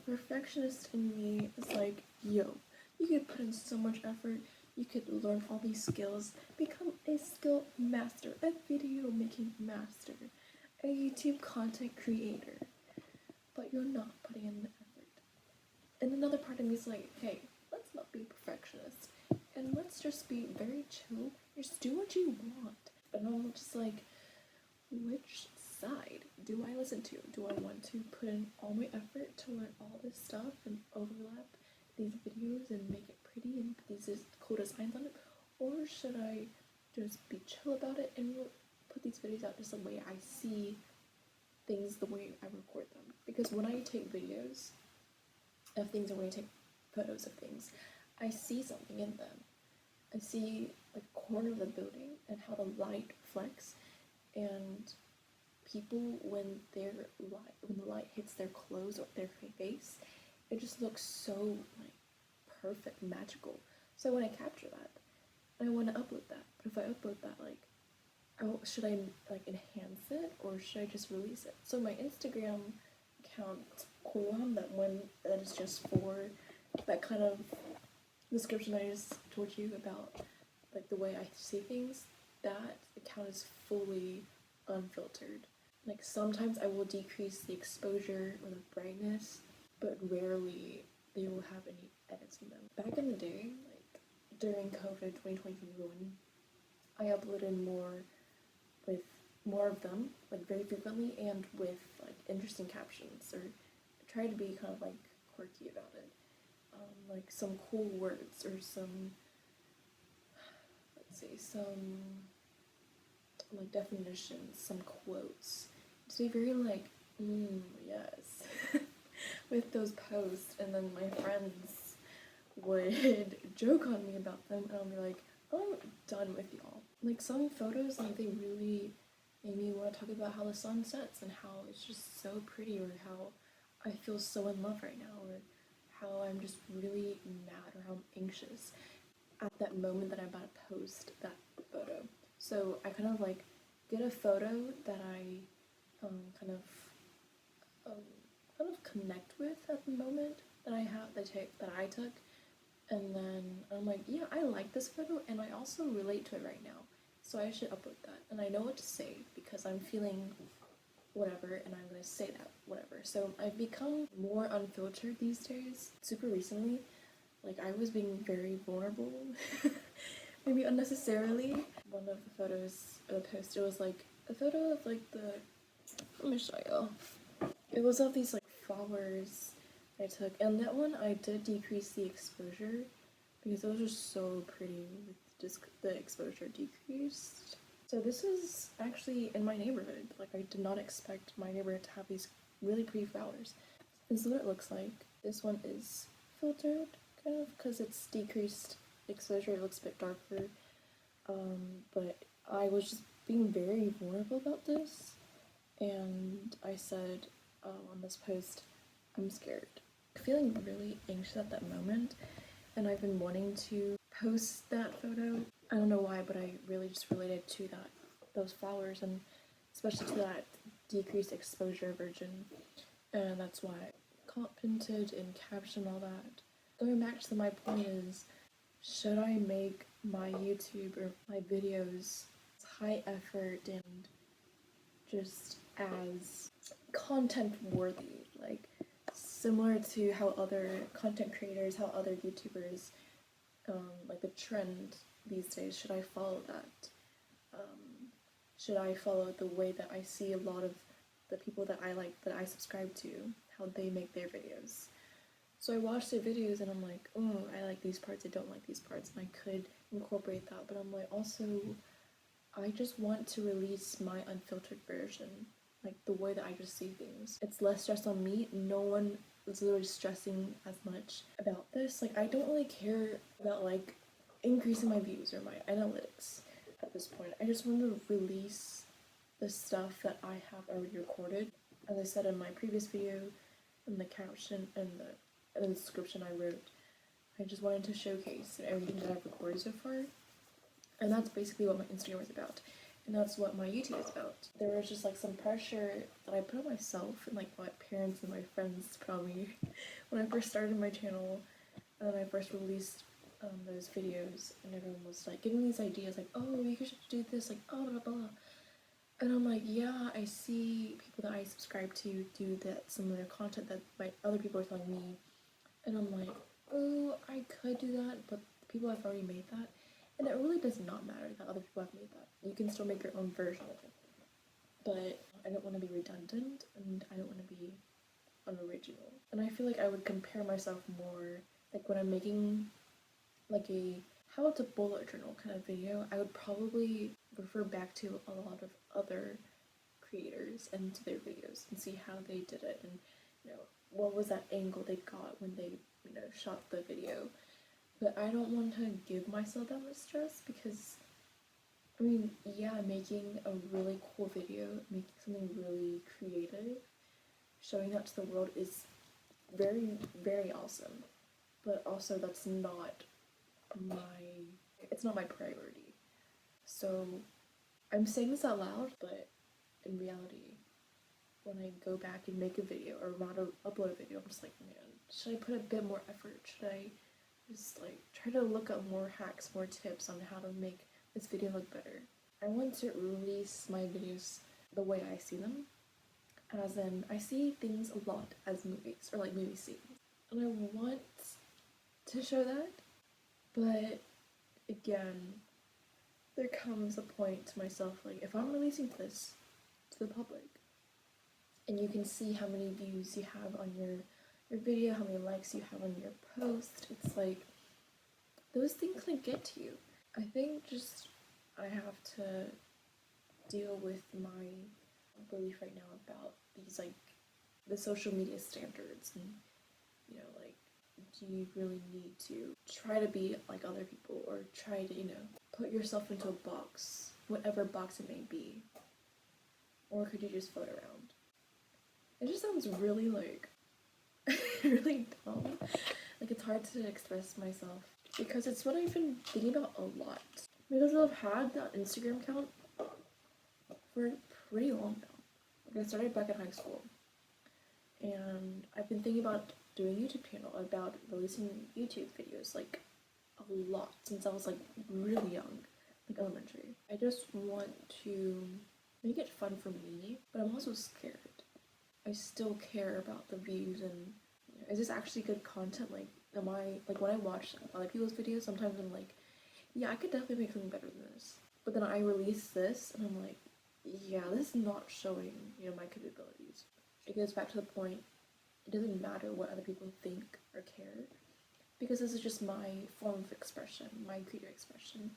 perfectionist in me is like, yo, you could put in so much effort, you could learn all these skills, become a skill master, a video making master, a YouTube content creator, but you're not putting in the effort. And another part of me is like, hey, let's not be perfectionists, and let's just be very chill, just do what you want. And I'm just like, which side do I listen to? Do I want to put in all my effort to learn all this stuff and overlap these videos and make it pretty and put these cool designs on it? Or should I just be chill about it and put these videos out just the way I see things, the way I record them? Because when I take videos of things or when I take photos of things, I see something in them. I see the corner of the building and how the light reflects, and people when the light hits their clothes or their face, it just looks so like perfect, magical. So when I capture that, I want to upload that. But if I upload that, like, should I like enhance it or should I just release it? So my Instagram account, that is just for that kind of description I just told you about, like the way I see things. That account is fully unfiltered. Like sometimes I will decrease the exposure or the brightness, but rarely they will have any edits in them. Back in the day, like during COVID 2021, I uploaded with more of them, like very frequently, and with like interesting captions, or try to be kind of like quirky about it. Like some cool words or some like definitions, some quotes. To be very like, yes, with those posts, and then my friends would joke on me about them, and I'll be like, oh, I'm done with y'all. Like some photos, like they really made me want to talk about how the sun sets and how it's just so pretty, or how I feel so in love right now, or how I'm just really mad or how I'm anxious at that moment that I'm about to post that photo. So I kind of like get a photo that I kind of connect with at the moment that I took, and then I'm like, yeah, I like this photo and I also relate to it right now, so I should upload that. And I know what to say because I'm feeling whatever, and I'm gonna say that whatever. So I've become more unfiltered these days. Super recently, like I was being very vulnerable, maybe unnecessarily. One of the photos or the post, it was like a photo of like let me show you. It was of these like flowers I took, and that one I did decrease the exposure because those are so pretty with just the exposure decreased. So this is actually in my neighborhood. Like I did not expect my neighborhood to have these really pretty flowers. This is what it looks like. This one is filtered, kind of, because it's decreased exposure. It looks a bit darker. But I was just being very vulnerable about this, and I said on this post, I'm scared. Feeling really anxious at that moment, and I've been wanting to post that photo. I don't know why, but I really just related to those flowers, and especially to that decreased exposure version, and that's why I commented and captioned all that. Going back to my point is, should I make my YouTube or my videos high effort and just as content worthy, like similar to how other content creators, how other YouTubers, like the trend these days, should I follow that? Should I follow the way that I see a lot of the people that I like, that I subscribe to, how they make their videos? So I watch their videos and I'm like, oh, I like these parts, I don't like these parts, and I could incorporate that, but I'm like, also, I just want to release my unfiltered version, like the way that I just see things. It's less stress on me. No one is literally stressing as much about this. Like I don't really care about like increasing my views or my analytics at this point. I just want to release the stuff that I have already recorded. As I said in my previous video, in the caption and the description I wrote, I just wanted to showcase everything that I've recorded so far. And that's basically what my Instagram is about. And that's what my YouTube is about. There was just like some pressure that I put on myself and like my parents and my friends put on me when I first started my channel and then I first released those videos, and everyone was like giving these ideas like, oh, you should do this, like, oh, blah, blah, blah. And I'm like, yeah, I see people that I subscribe to do that similar content that other people are telling me. And I'm like, oh, I could do that, but people have already made that. And it really does not matter that other people have made that. You can still make your own version of it. But I don't want to be redundant, and I don't want to be unoriginal. And I feel like I would compare myself more, like when I'm making like a how to bullet journal kind of video, I would probably refer back to a lot of other creators and to their videos and see how they did it, and what was that angle they got when they shot the video. But I don't want to give myself that much stress because I mean, yeah, making a really cool video, making something really creative, showing that to the world is very, very awesome. But also that's not it's not my priority. So I'm saying this out loud, but in reality, when I go back and make a video or rather upload a video, I'm just like, man, should I put a bit more effort? Should I just like try to look up more hacks, more tips on how to make this video look better? I want to release my videos the way I see them, as in I see things a lot as movies or like movie scenes, and I want to show that, but again, there comes a point to myself like if I'm releasing this to the public and you can see how many views you have on your video, how many likes you have on your post, it's like those things can get to you. I think just I have to deal with my belief right now about these like the social media standards, and like, do you really need to try to be like other people or try to put yourself into a box, whatever box it may be, or could you just float around? It just sounds really like really dumb. Like it's hard to express myself because it's what I've been thinking about a lot. Because I've had that Instagram account for pretty long now. Like I started back in high school, and I've been thinking about doing a YouTube channel, about releasing YouTube videos like a lot since I was like really young, like elementary. I just want to make it fun for me, but I'm also scared. I still care about the views and is this actually good content? Like, am I like when I watch other people's videos, sometimes I'm like, yeah, I could definitely make something better than this. But then I release this and I'm like, yeah, this is not showing my capabilities. It goes back to the point. It doesn't matter what other people think or care, because this is just my form of expression, my creative expression,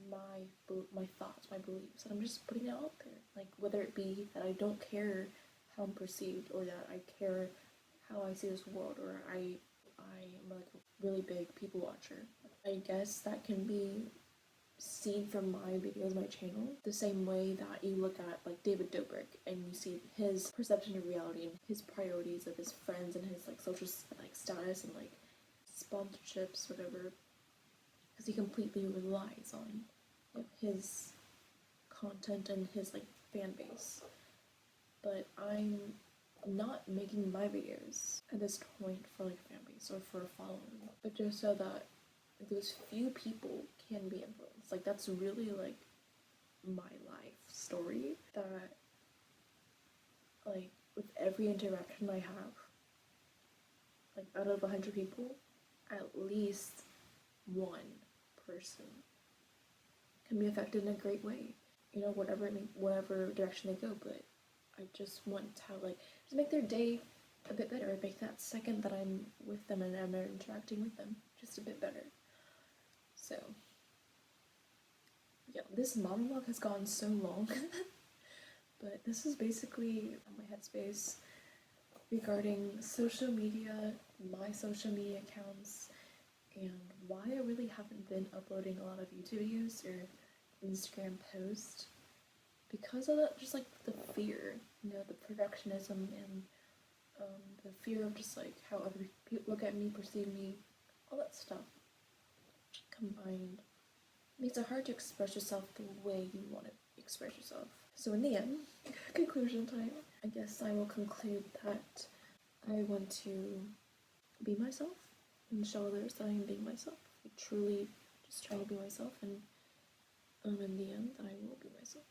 my thoughts, my beliefs, and I'm just putting it out there. Like whether it be that I don't care how I'm perceived, or that I care how I see this world, or I am like a really big people watcher. I guess that can be seen from my videos, my channel, the same way that you look at like David Dobrik and you see his perception of reality and his priorities of his friends and his like social like status and like sponsorships, whatever, because he completely relies on his content and his like fan base. But I'm not making my videos at this point for like fan base or for a following, but just so that those few people can be influenced. Like that's really like my life story, that like with every interaction I have, like out of 100 people, at least one person can be affected in a great way. Whatever direction they go, but I just want to like just make their day a bit better, make that second that I'm with them and I'm interacting with them just a bit better. So yeah, this monologue has gone so long, but this is basically my headspace regarding social media, my social media accounts, and why I really haven't been uploading a lot of YouTube videos or Instagram posts, because of that, just like the fear, the perfectionism and the fear of just like how other people look at me, perceive me, all that stuff combined makes it hard to express yourself the way you want it express yourself. So in the end, conclusion time, I guess I will conclude that I want to be myself and show others that I am being myself. I truly just try to be myself, and in the end, I will be myself.